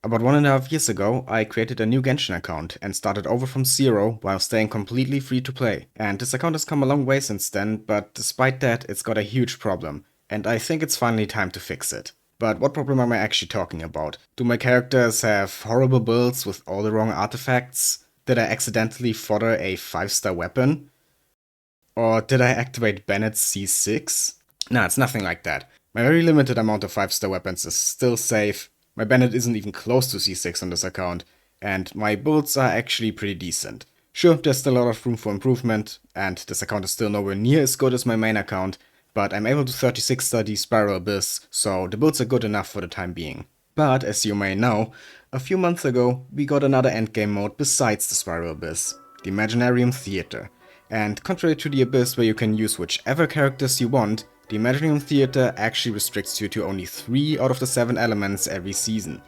About 1.5 years ago, I created a new Genshin account and started over from zero while staying completely free to play. And this account has come a long way since then, but despite that, it's got a huge problem. And I think it's finally time to fix it. But what problem am I actually talking about? Do my characters have horrible builds with all the wrong artifacts? Did I accidentally fodder a 5-star weapon? Or did I activate Bennett's C6? Nah, it's nothing like that. My very limited amount of 5-star weapons is still safe. My Bennett isn't even close to C6 on this account, and my builds are actually pretty decent. Sure, there's still a lot of room for improvement, and this account is still nowhere near as good as my main account, but I'm able to 36-star the Spiral Abyss, so the builds are good enough for the time being. But as you may know, a few months ago we got another endgame mode besides the Spiral Abyss, the Imaginarium Theater. And contrary to the Abyss where you can use whichever characters you want, the Imaginarium Theater actually restricts you to only 3 out of the 7 elements every season.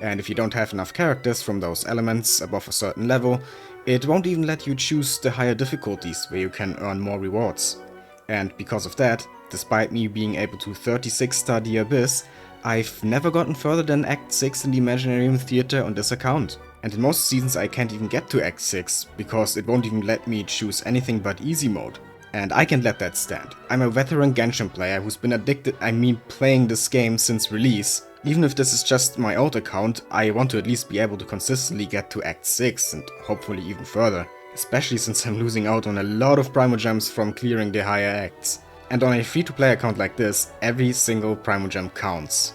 And if you don't have enough characters from those elements above a certain level, it won't even let you choose the higher difficulties where you can earn more rewards. And because of that, despite me being able to 36-star the Abyss, I've never gotten further than Act 6 in the Imaginarium Theater on this account. And in most seasons I can't even get to Act 6, because it won't even let me choose anything but easy mode. And I can let that stand. I'm a veteran Genshin player who's been playing this game since release. Even if this is just my old account, I want to at least be able to consistently get to Act 6 and hopefully even further. Especially since I'm losing out on a lot of Primogems from clearing the higher acts. And on a free-to-play account like this, every single Primogem counts.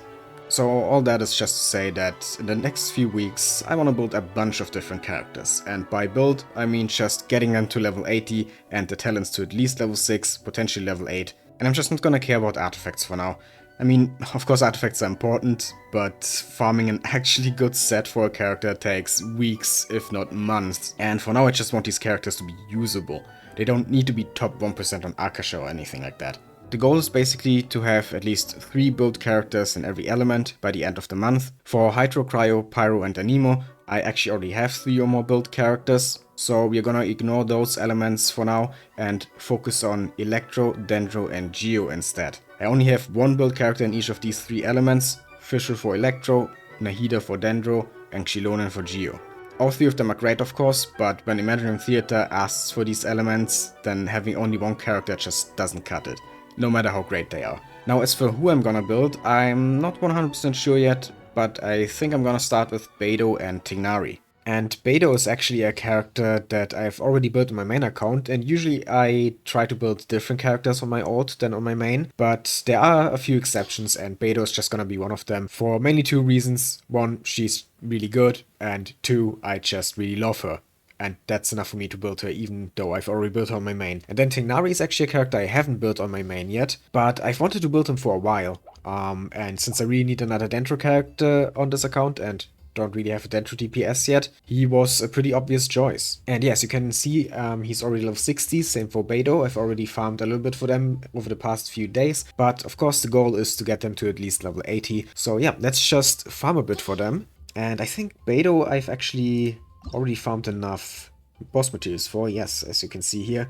So all that is just to say that in the next few weeks I want to build a bunch of different characters, and by build I mean just getting them to level 80 and the talents to at least level 6, potentially level 8, and I'm just not gonna care about artifacts for now. I mean, of course artifacts are important, but farming an actually good set for a character takes weeks, if not months, and for now I just want these characters to be usable. They don't need to be top 1% on Akasha or anything like that. The goal is basically to have at least 3 build characters in every element by the end of the month. For Hydro, Cryo, Pyro and Anemo, I actually already have 3 or more build characters, so we're gonna ignore those elements for now and focus on Electro, Dendro and Geo instead. I only have 1 build character in each of these 3 elements, Fischl for Electro, Nahida for Dendro and Xilonen for Geo. All 3 of them are great of course, but when Imaginarium Theater asks for these elements, then having only 1 character just doesn't cut it, no matter how great they are. Now as for who I'm gonna build, I'm not 100% sure yet, but I think I'm gonna start with Beidou and Tighnari. And Beidou is actually a character that I've already built on my main account, and usually I try to build different characters on my alt than on my main, but there are a few exceptions and Beidou is just gonna be one of them for mainly 2 reasons. 1, she's really good, and 2, I just really love her. And that's enough for me to build her even though I've already built her on my main. And then Tighnari is actually a character I haven't built on my main yet, but I've wanted to build him for a while. And since I really need another Dendro character on this account and don't really have a Dendro DPS yet, he was a pretty obvious choice. And yes, you can see he's already level 60, same for Beidou. I've already farmed a little bit for them over the past few days, but of course the goal is to get them to at least level 80. So yeah, let's just farm a bit for them. And I think Beidou I've actually already farmed enough boss materials for, yes, as you can see here.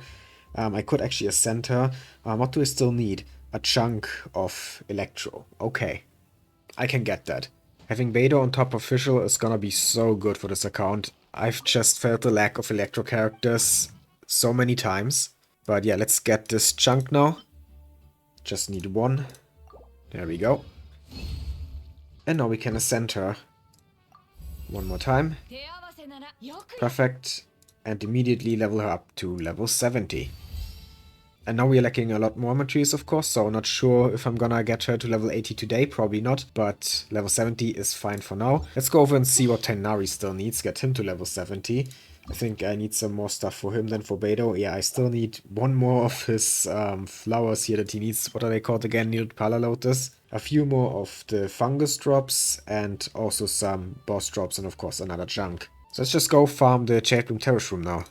I could actually ascend her. What do I still need? A chunk of Electro. Okay, I can get that. Having Beidou on top of Fischl is gonna be so good for this account. I've just felt the lack of Electro characters so many times. But yeah, let's get this chunk now. Just need 1. There we go. And now we can ascend her. One more time. Perfect. And immediately level her up to level 70. And now we are lacking a lot more materials, of course, so not sure if I'm gonna get her to level 80 today, probably not, but level 70 is fine for now. Let's go over and see what Tighnari still needs, get him to level 70. I think I need some more stuff for him than for Beidou. Yeah, I still need 1 more of his flowers here that he needs. What are they called again? Needed Pala Lotus. A few more of the fungus drops and also some boss drops and of course another chunk. So let's just go farm the Jade Bloom Terrace Room now.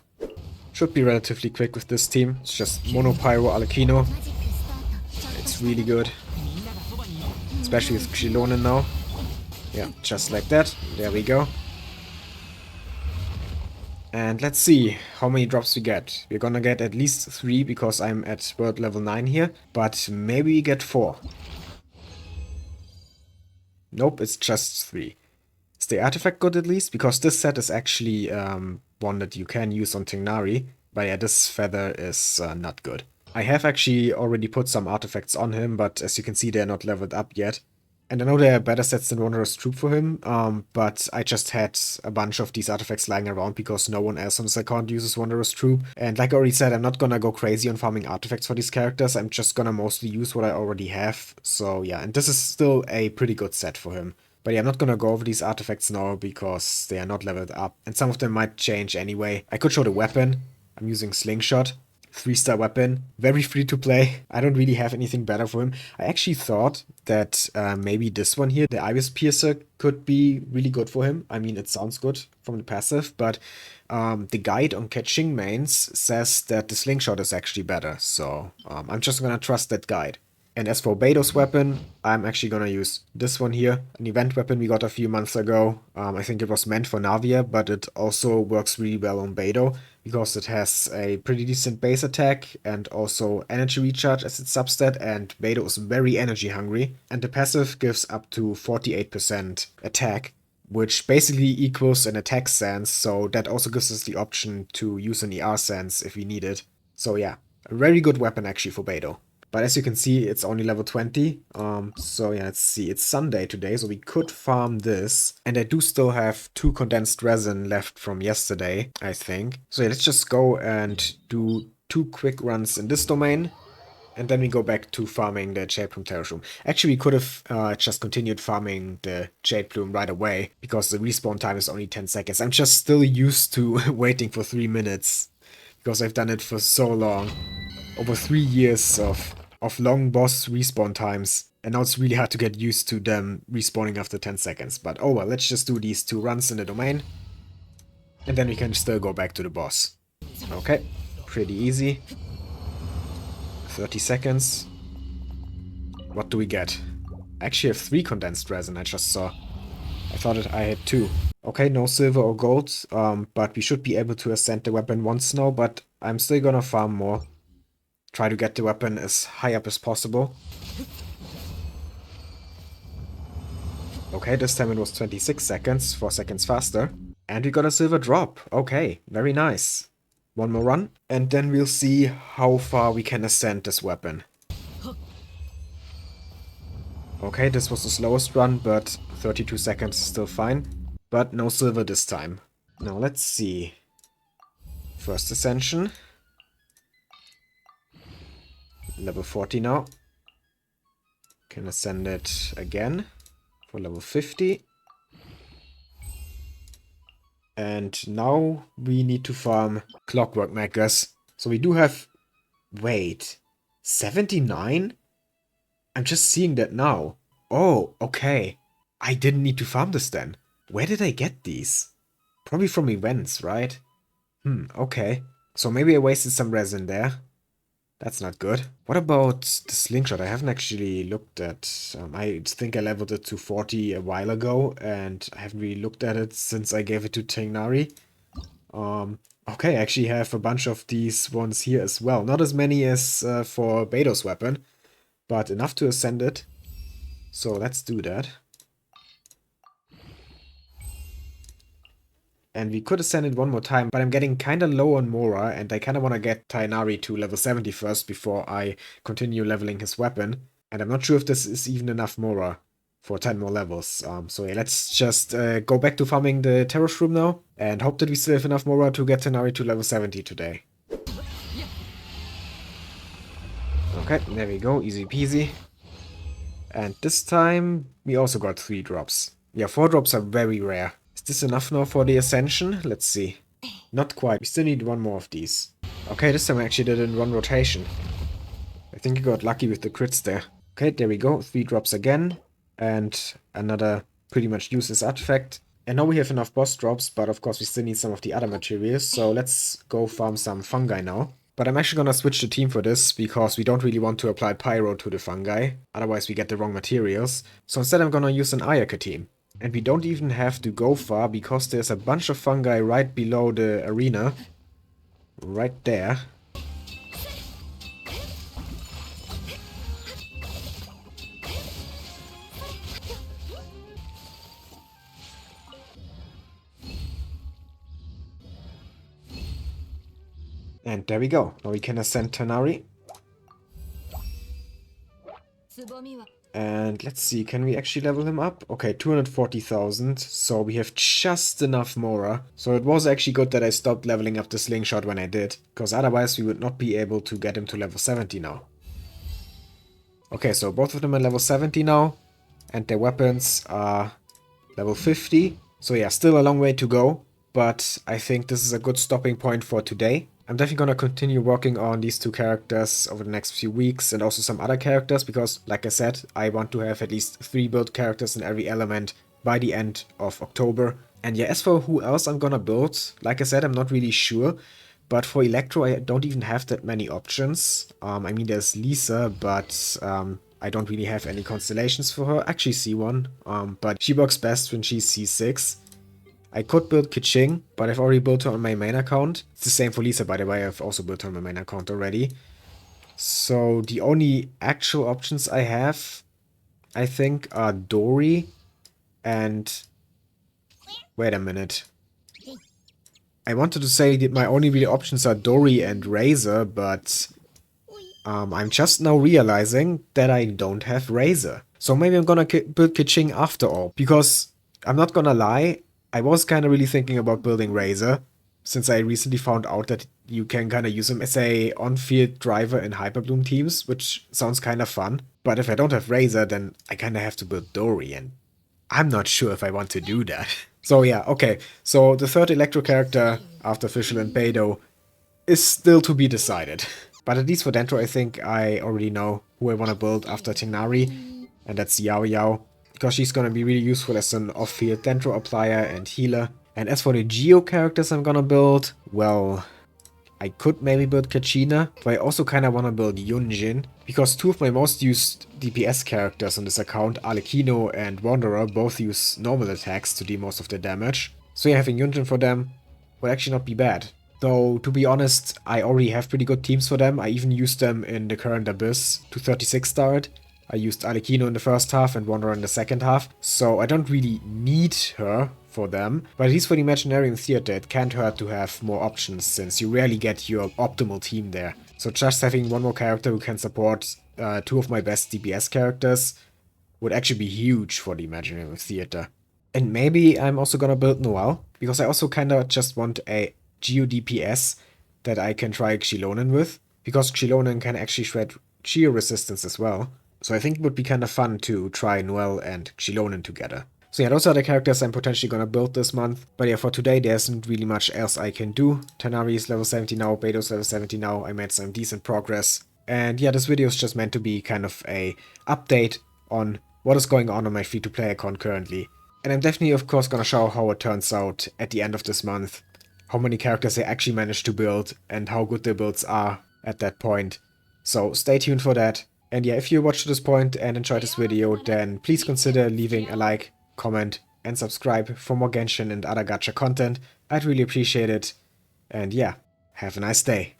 Should be relatively quick with this team. It's just Mono Pyro Alakino. It's really good. Especially with Xilonen now. Yeah, just like that. There we go. And let's see how many drops we get. We're gonna get at least 3 because I'm at world level 9 here. But maybe we get 4. Nope, it's just 3. Is the artifact good at least? Because this set is actually one that you can use on Tighnari. But yeah, this feather is not good. I have actually already put some artifacts on him, but as you can see, they're not leveled up yet. And I know there are better sets than Wanderer's Troop for him, but I just had a bunch of these artifacts lying around because no one else on this account uses Wanderer's Troop. And like I already said, I'm not gonna go crazy on farming artifacts for these characters, I'm just gonna mostly use what I already have. So yeah, and this is still a pretty good set for him. But yeah, I'm not gonna go over these artifacts now because they are not leveled up, and some of them might change anyway. I could show the weapon. I'm using Slingshot. 3-star weapon, very free to play. I don't really have anything better for him. I actually thought that maybe this one here, the Iris Piercer, could be really good for him. I mean, it sounds good from the passive, but the guide on catching mains says that the slingshot is actually better. So I'm just gonna trust that guide. And as for Beidou's weapon, I'm actually gonna use this one here, an event weapon we got a few months ago. I think it was meant for Navia, but it also works really well on Beidou, because it has a pretty decent base attack and also energy recharge as its substat, and Beidou is very energy hungry. And the passive gives up to 48% attack, which basically equals an attack sense, so that also gives us the option to use an ER sense if we need it. So yeah, a very good weapon actually for Beidou. But as you can see, it's only level 20. So yeah, let's see. It's Sunday today, so we could farm this. And I do still have 2 condensed resin left from yesterday, I think. So yeah, let's just go and do 2 quick runs in this domain. And then we go back to farming the Jade Plume Terrace Room. Actually, we could have just continued farming the Jade Plume right away, because the respawn time is only 10 seconds. I'm just still used to waiting for 3 minutes, because I've done it for so long. Over 3 years of long boss respawn times, and now it's really hard to get used to them respawning after 10 seconds. But oh well, let's just do these 2 runs in the domain, and then we can still go back to the boss. Okay, pretty easy. 30 seconds. What do we get? I actually have 3 condensed resin, I just saw. I thought I had 2. Okay, no silver or gold, but we should be able to ascend the weapon once now, but I'm still gonna farm more. Try to get the weapon as high up as possible. Okay, this time it was 26 seconds, 4 seconds faster. And we got a silver drop. Okay, very nice. One more run, and then we'll see how far we can ascend this weapon. Okay, this was the slowest run, but 32 seconds is still fine. But no silver this time. Now let's see. First ascension. Level 40 now. Can ascend it again for level 50. And now we need to farm Clockwork Makers. So we do have... Wait. 79? I'm just seeing that now. Oh, okay. I didn't need to farm this then. Where did I get these? Probably from events, right? Okay. So maybe I wasted some resin there. That's not good. What about the slingshot? I haven't actually looked at... I think I leveled it to 40 a while ago, and I haven't really looked at it since I gave it to Tighnari. Okay, I actually have a bunch of these ones here as well. Not as many as for Beidou's weapon, but enough to ascend it. So let's do that. And we could ascend it one more time, but I'm getting kind of low on Mora, and I kind of want to get Tighnari to level 70 first before I continue leveling his weapon. And I'm not sure if this is even enough Mora for 10 more levels. So yeah, let's just go back to farming the Terrace Room now, and hope that we still have enough Mora to get Tighnari to level 70 today. Okay, there we go, easy peasy. And this time, we also got 3 drops. Yeah, 4 drops are very rare. Is this enough now for the ascension? Let's see. Not quite. We still need 1 more of these. Okay, this time I actually did it in 1 rotation. I think I got lucky with the crits there. Okay, there we go. 3 drops again. And another pretty much useless artifact. And now we have enough boss drops, but of course we still need some of the other materials. So let's go farm some fungi now. But I'm actually gonna switch the team for this, because we don't really want to apply pyro to the fungi. Otherwise we get the wrong materials. So instead I'm gonna use an Ayaka team. And we don't even have to go far, because there's a bunch of fungi right below the arena. Right there. And there we go. Now we can ascend Tighnari. And let's see, can we actually level him up? Okay, 240,000, so we have just enough Mora. So it was actually good that I stopped leveling up the slingshot when I did, because otherwise we would not be able to get him to level 70 now. Okay, so both of them are level 70 now, and their weapons are level 50. So yeah, still a long way to go, but I think this is a good stopping point for today. I'm definitely going to continue working on these two characters over the next few weeks and also some other characters because, like I said, I want to have at least 3 build characters in every element by the end of October. And yeah, as for who else I'm gonna build, like I said, I'm not really sure. But for Electro, I don't even have that many options. I mean, there's Lisa, but I don't really have any constellations for her. Actually, C1, but she works best when she's C6. I could build Keqing, but I've already built her on my main account. It's the same for Lisa, by the way. I've also built her on my main account already. So the only actual options I have, I think, are Dory and... Wait a minute. I wanted to say that my only real options are Dory and Razor, but... I'm just now realizing that I don't have Razor. So maybe I'm gonna build Keqing after all. Because, I'm not gonna lie, I was kind of really thinking about building Razor, since I recently found out that you can kind of use him as a on-field driver in Hyperbloom teams, which sounds kind of fun. But if I don't have Razor, then I kind of have to build Dory, and I'm not sure if I want to do that. So yeah, okay, so the third Electro character after Fischl and Beidou is still to be decided. But at least for Dentro, I think I already know who I want to build after Tighnari, and that's Yao Yao, because she's gonna be really useful as an off-field Dentro applier and healer. And as for the Geo characters I'm gonna build, well, I could maybe build Kachina, but I also kinda wanna build Yunjin, because two of my most used DPS characters on this account, Arlecchino and Wanderer, both use normal attacks to deal most of the damage. So yeah, having Yunjin for them would actually not be bad. Though, to be honest, I already have pretty good teams for them. I even used them in the current Abyss to 36 star it. I used Arlecchino in the first half and Wanderer in the second half, so I don't really need her for them. But at least for the Imaginarium Theater, it can't hurt to have more options, since you rarely get your optimal team there. So just having one more character who can support two of my best DPS characters would actually be huge for the Imaginarium Theater. And maybe I'm also gonna build Noelle, because I also kinda just want a Geo DPS that I can try Xilonen with, because Xilonen can actually shred Geo resistance as well. So I think it would be kind of fun to try Noelle and Xilonen together. So yeah, those are the characters I'm potentially gonna build this month. But yeah, for today there isn't really much else I can do. Tighnari is level 70 now, Beidou's level 70 now, I made some decent progress. And yeah, this video is just meant to be kind of a update on what is going on my free-to-play account currently. And I'm definitely of course gonna show how it turns out at the end of this month. How many characters I actually managed to build and how good their builds are at that point. So stay tuned for that. And yeah, if you watched to this point and enjoyed this video, then please consider leaving a like, comment, and subscribe for more Genshin and other gacha content. I'd really appreciate it. And yeah, have a nice day.